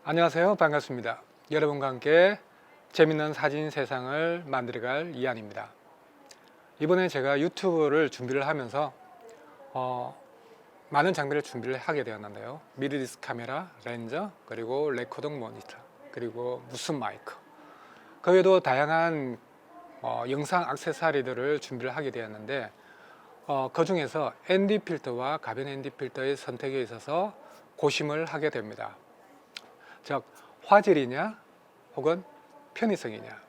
안녕하세요. 반갑습니다. 여러분과 함께 재밌는 사진 세상을 만들어갈 이한입니다. 이번에 제가 유튜브를 준비를 하면서 많은 장비를 준비를 하게 되었는데요. 미러리스 카메라, 렌즈, 그리고 레코딩 모니터, 그리고 무슨 마이크, 그 외에도 다양한 영상 액세서리들을 준비를 하게 되었는데 그 중에서 ND 필터와 가변 ND 필터의 선택에 있어서 고심을 하게 됩니다. 즉 화질이냐 혹은 편의성이냐.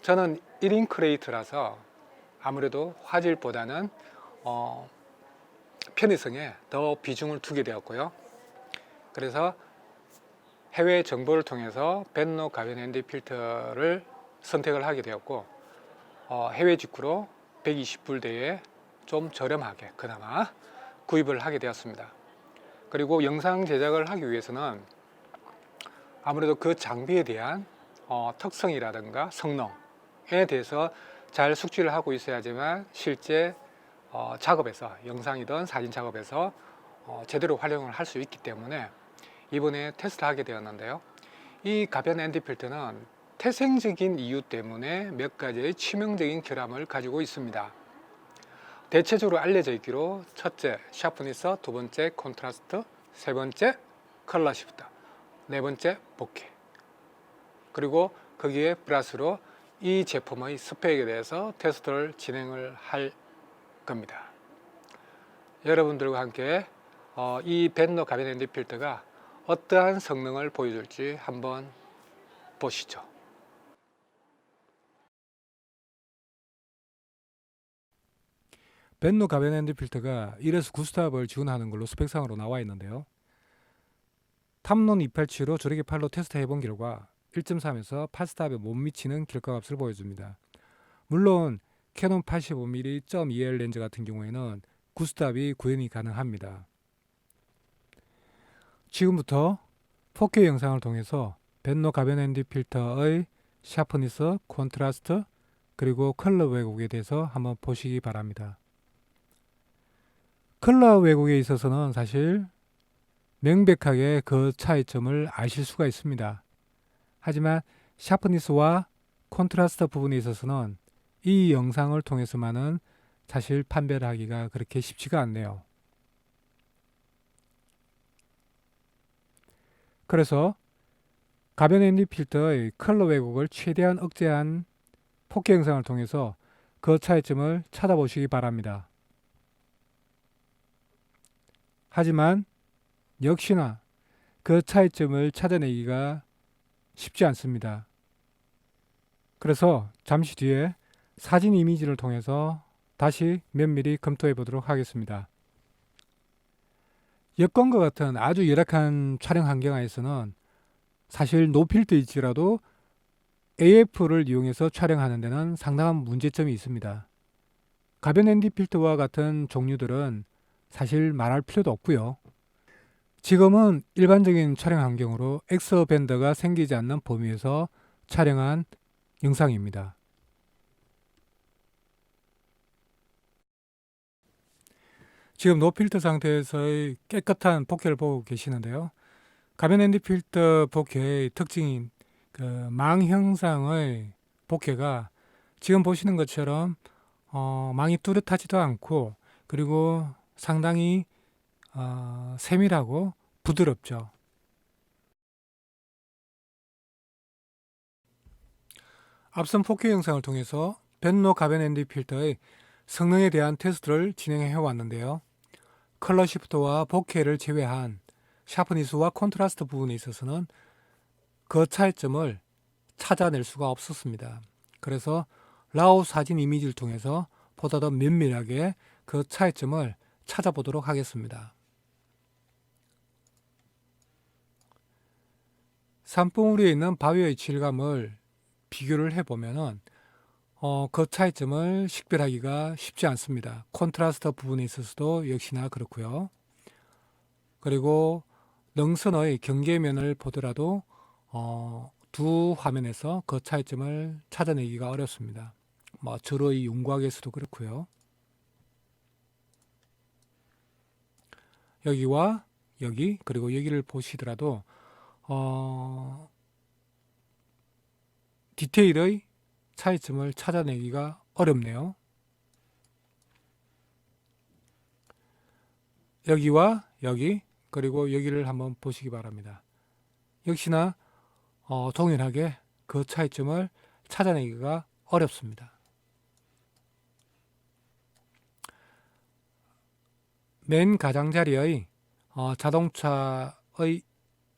저는 1인 크리에이터라서 아무래도 화질보다는 편의성에 더 비중을 두게 되었고요. 그래서 해외 정보를 통해서 벤노 가변 ND 필터를 선택을 하게 되었고 해외 직구로 120불대에 좀 저렴하게 그나마 구입을 하게 되었습니다. 그리고 영상 제작을 하기 위해서는 아무래도 그 장비에 대한 특성이라든가 성능에 대해서 잘 숙지를 하고 있어야지만 실제 작업에서, 영상이든 사진 작업에서 제대로 활용을 할 수 있기 때문에 이번에 테스트를 하게 되었는데요. 이 가변 ND 필터는 태생적인 이유 때문에 몇 가지의 치명적인 결함을 가지고 있습니다. 대체적으로 알려져 있기로 첫째 샤프니스, 두 번째 콘트라스트, 세 번째 컬러 시프트, 네 번째 보케, 그리고 거기에 플러스로 이 제품의 스펙에 대해서 테스트를 진행을 할 겁니다. 여러분들과 함께 이 벤노 가변 ND 필터가 어떠한 성능을 보여줄지 한번 보시죠. 벤노 가변 ND 필터가 1에서 9스탑을 지원하는 걸로 스펙상으로 나와 있는데요. 탐론 287로 조리개 팔로 테스트 해본 결과 1.3에서 8스탑에 못 미치는 결과값을 보여줍니다. 물론 캐논 85mm 1.2L 렌즈 같은 경우에는 9스탑이 구현이 가능합니다. 지금부터 4K 영상을 통해서 벤노 가변 ND 필터의 샤프니스, 콘트라스트, 그리고 컬러 왜곡에 대해서 한번 보시기 바랍니다. 컬러 왜곡에 있어서는 사실 명백하게 그 차이점을 아실 수가 있습니다. 하지만 샤프니스와 콘트라스트 부분에 있어서는 이 영상을 통해서만은 사실 판별을 하기가 그렇게 쉽지가 않네요. 그래서 가변 ND 필터의 컬러 왜곡을 최대한 억제한 4K 영상을 통해서 그 차이점을 찾아보시기 바랍니다. 하지만 역시나 그 차이점을 찾아내기가 쉽지 않습니다. 그래서 잠시 뒤에 사진 이미지를 통해서 다시 면밀히 검토해 보도록 하겠습니다. 여건과 같은 아주 열악한 촬영 환경 하에서는 사실 노필터일지라도 AF를 이용해서 촬영하는 데는 상당한 문제점이 있습니다. 가변 ND 필터와 같은 종류들은 사실 말할 필요도 없고요. 지금은 일반적인 촬영 환경으로 엑서 밴더가 생기지 않는 범위에서 촬영한 영상입니다. 지금 노필터 상태에서의 깨끗한 포케를 보고 계시는데요. 가변 ND 필터 포케의 특징인 그 망 형상의 포케가 지금 보시는 것처럼 망이 뚜렷하지도 않고 그리고 상당히 세밀하고 부드럽죠. 앞선 4K 영상을 통해서 벤노 가변 ND 필터의 성능에 대한 테스트를 진행해 왔는데요. 컬러 시프트와 보케를 제외한 샤프니스와 콘트라스트 부분에 있어서는 그 차이점을 찾아낼 수가 없었습니다. 그래서 라우 사진 이미지를 통해서 보다 더 면밀하게 그 차이점을 찾아보도록 하겠습니다. 산봉우리에 있는 바위의 질감을 비교를 해보면은 그 차이점을 식별하기가 쉽지 않습니다. 콘트라스트 부분에 있어서도 역시나 그렇고요. 그리고 능선의 경계면을 보더라도 두 화면에서 그 차이점을 찾아내기가 어렵습니다. 저의 윤곽에서도 그렇고요. 여기와 여기 그리고 여기를 보시더라도 디테일의 차이점을 찾아내기가 어렵네요. 여기와 여기 그리고 여기를 한번 보시기 바랍니다. 역시나 동일하게 그 차이점을 찾아내기가 어렵습니다. 맨 가장자리의 자동차의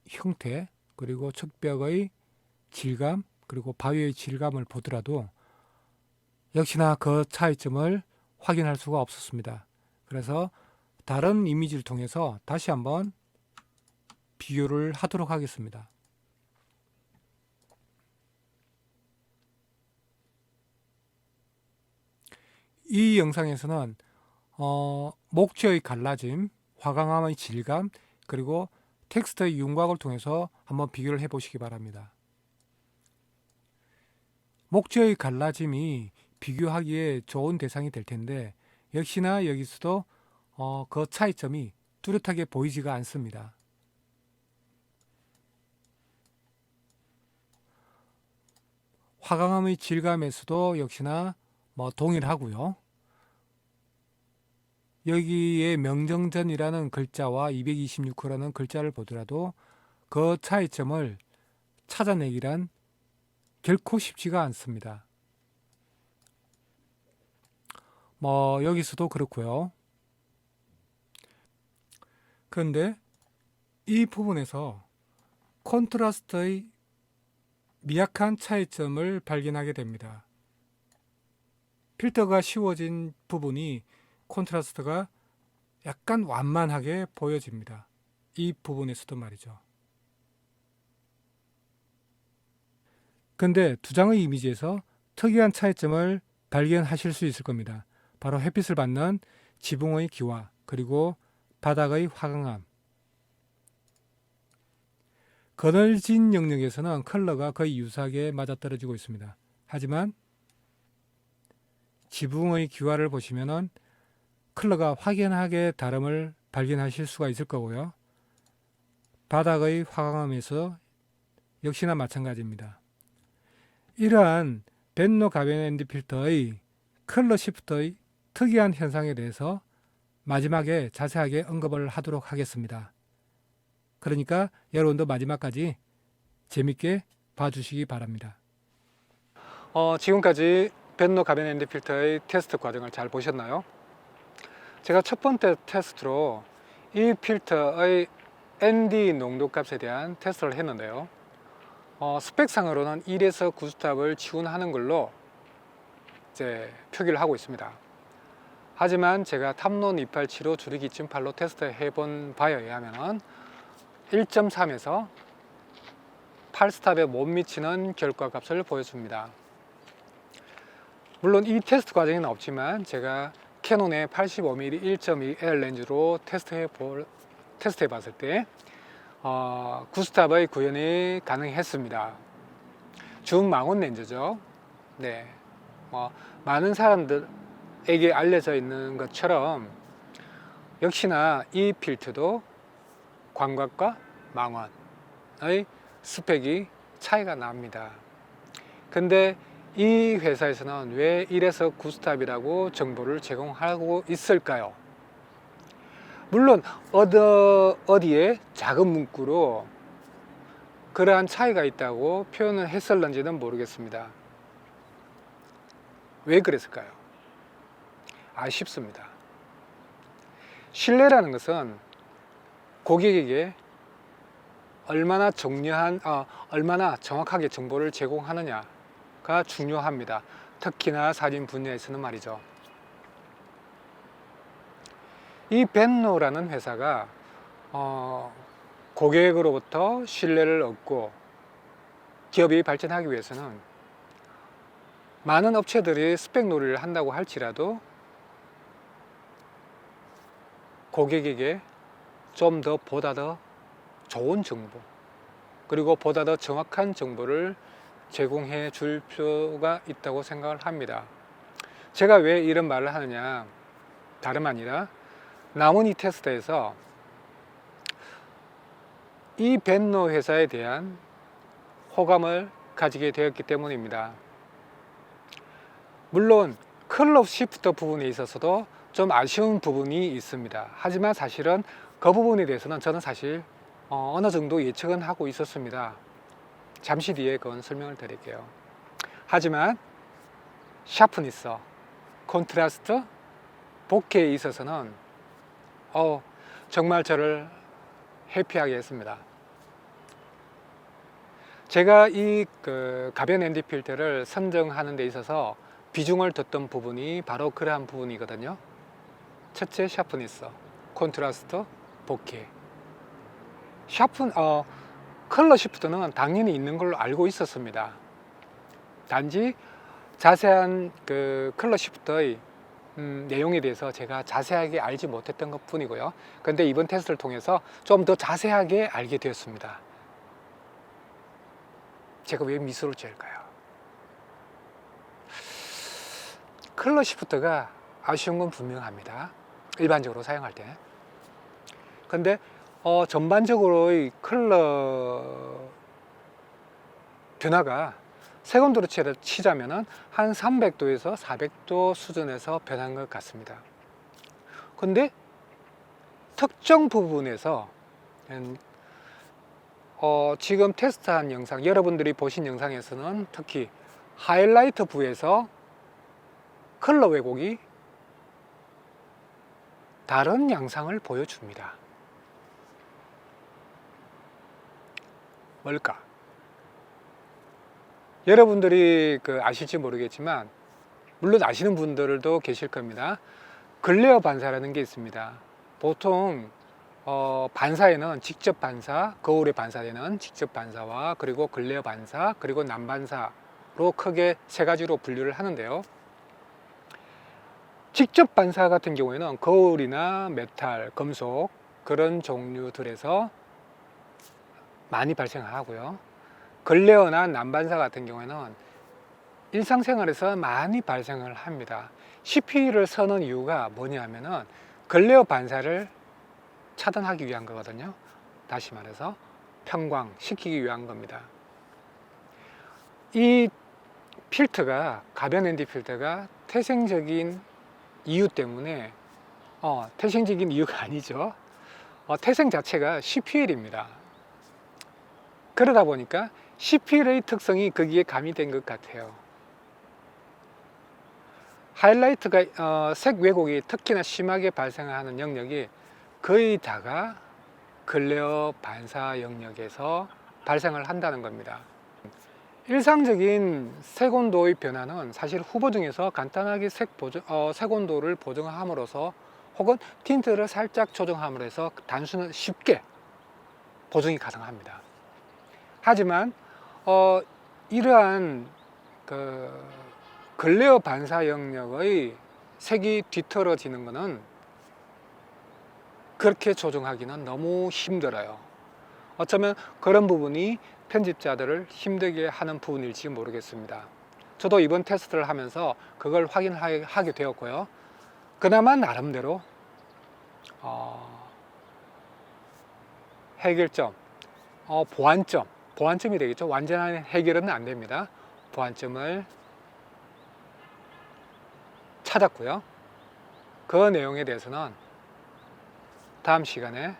형태 그리고 측벽의 질감 그리고 바위의 질감을 보더라도 역시나 그 차이점을 확인할 수가 없었습니다. 그래서 다른 이미지를 통해서 다시 한번 비교를 하도록 하겠습니다. 이 영상에서는 목재의 갈라짐, 화강암의 질감, 그리고 텍스트의 윤곽을 통해서 한번 비교를 해 보시기 바랍니다. 목재의 갈라짐이 비교하기에 좋은 대상이 될 텐데 역시나 여기서도 그 차이점이 뚜렷하게 보이지가 않습니다. 화강암의 질감에서도 역시나 동일하고요. 여기에 명정전이라는 글자와 226호라는 글자를 보더라도 그 차이점을 찾아내기란 결코 쉽지가 않습니다. 여기서도 그렇고요. 그런데 이 부분에서 콘트라스트의 미약한 차이점을 발견하게 됩니다. 필터가 씌워진 부분이 콘트라스트가 약간 완만하게 보여집니다. 이 부분에서도 말이죠. 근데 두 장의 이미지에서 특이한 차이점을 발견하실 수 있을 겁니다. 바로 햇빛을 받는 지붕의 기와 그리고 바닥의 화강암. 그늘진 영역에서는 컬러가 거의 유사하게 맞아떨어지고 있습니다. 하지만 지붕의 기와를 보시면은 컬러가 확연하게 다름을 발견하실 수가 있을 거고요. 바닥의 화강암에서 역시나 마찬가지입니다. 이러한 벤노 가변 필터의 컬러 시프트의 특이한 현상에 대해서 마지막에 자세하게 언급을 하도록 하겠습니다. 그러니까 여러분도 마지막까지 재밌게 봐주시기 바랍니다. 지금까지 벤노 가변 필터의 테스트 과정을 잘 보셨나요? 제가 첫 번째 테스트로 이 필터의 ND 농도 값에 대한 테스트를 했는데요. 스펙상으로는 1에서 9스탑을 지원하는 걸로 이제 표기를 하고 있습니다. 하지만 제가 탐론 287호 줄이기 찜팔로 테스트해 본 바에 의하면 1.3에서 8스탑에 못 미치는 결과값을 보여줍니다. 물론 이 테스트 과정에는 없지만 제가 캐논의 85mm 1.2L 렌즈로 테스트해 봤을 때 9스탑의 구현이 가능했습니다. 준망원 렌즈죠. 네, 많은 사람들에게 알려져 있는 것처럼 역시나 이 필터도 광각과 망원의 스펙이 차이가 납니다. 근데 이 회사에서는 왜 1에서 9스탑이라고 정보를 제공하고 있을까요? 물론 어디에 작은 문구로 그러한 차이가 있다고 표현을 했을런지는 모르겠습니다. 왜 그랬을까요? 쉽습니다. 신뢰라는 것은 고객에게 얼마나 정확하게 정보를 제공하느냐가 중요합니다. 특히나 사진 분야에서는 말이죠. 이 벤노라는 회사가 고객으로부터 신뢰를 얻고 기업이 발전하기 위해서는 많은 업체들이 스펙 놀이를 한다고 할지라도 고객에게 좀 더 보다 더 좋은 정보 그리고 보다 더 정확한 정보를 제공해 줄 필요가 있다고 생각을 합니다. 제가 왜 이런 말을 하느냐, 다름 아니라 나무니 테스트에서 이 벤노 회사에 대한 호감을 가지게 되었기 때문입니다. 물론 클럽 시프터 부분에 있어서도 좀 아쉬운 부분이 있습니다. 하지만 사실은 그 부분에 대해서는 저는 사실 어느 정도 예측은 하고 있었습니다. 잠시 뒤에 그건 설명을 드릴게요. 하지만 샤프니스, 콘트라스트, 복해에 있어서는 정말 저를 해피하게 했습니다. 제가 이 가변 ND 필터를 선정하는 데 있어서 비중을 뒀던 부분이 바로 그러한 부분이거든요. 첫째, 샤프니스, 콘트라스트, 복해. 컬러 시프트는 당연히 있는 걸로 알고 있었습니다. 단지 자세한 컬러 시프트의 내용에 대해서 제가 자세하게 알지 못했던 것 뿐이고요. 그런데 이번 테스트를 통해서 좀 더 자세하게 알게 되었습니다. 제가 왜 미소를 지을까요? 컬러 시프트가 아쉬운 건 분명합니다. 일반적으로 사용할 때. 근데 전반적으로의 컬러 변화가 색온도로 치자면은 한 300도에서 400도 수준에서 변한 것 같습니다. 근데 특정 부분에서 지금 테스트한 영상, 여러분들이 보신 영상에서는 특히 하이라이트 부에서 컬러 왜곡이 다른 양상을 보여줍니다. 뭘까? 여러분들이 아실지 모르겠지만, 물론 아시는 분들도 계실 겁니다. 글레어 반사라는 게 있습니다. 보통 반사에는 직접 반사, 거울에 반사되는 직접 반사와 그리고 글레어 반사, 그리고 난반사로 크게 세 가지로 분류를 하는데요. 직접 반사 같은 경우에는 거울이나 메탈, 금속 그런 종류들에서 많이 발생하고요. 글레어나 난반사 같은 경우에는 일상생활에서 많이 발생을 합니다. CP를 서는 이유가 뭐냐면은 글레어 반사를 차단하기 위한 거거든요. 다시 말해서 평광시키기 위한 겁니다. 이 필터가, 가변 ND 필터가 태생적인 이유 때문에 태생적인 이유가 아니죠. 태생 자체가 CPL입니다. 그러다 보니까 CPL의 특성이 거기에 가미된 것 같아요. 하이라이트가 색 왜곡이 특히나 심하게 발생하는 영역이 거의 다가 글레어 반사 영역에서 발생을 한다는 겁니다. 일상적인 색온도의 변화는 사실 후보 중에서 간단하게 색온도를 보정함으로써 혹은 틴트를 살짝 조정함으로 해서 단순히 쉽게 보정이 가능합니다. 하지만 이러한 글레어 반사 영역의 색이 뒤틀어지는 것은 그렇게 조정하기는 너무 힘들어요. 어쩌면 그런 부분이 편집자들을 힘들게 하는 부분일지 모르겠습니다. 저도 이번 테스트를 하면서 그걸 확인하게 되었고요. 그나마 나름대로 해결점, 보완점이 되겠죠. 완전한 해결은 안 됩니다. 보완점을 찾았고요. 그 내용에 대해서는 다음 시간에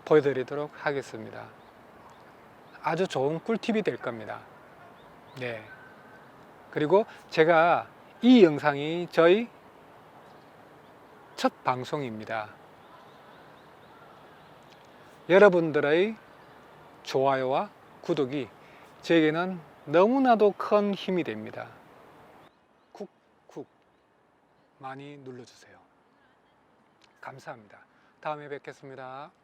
보여드리도록 하겠습니다. 아주 좋은 꿀팁이 될 겁니다. 네. 그리고 제가 이 영상이 저희 첫 방송입니다. 여러분들의 좋아요와 구독이 저에게는 너무나도 큰 힘이 됩니다. 쿡쿡 많이 눌러주세요. 감사합니다. 다음에 뵙겠습니다.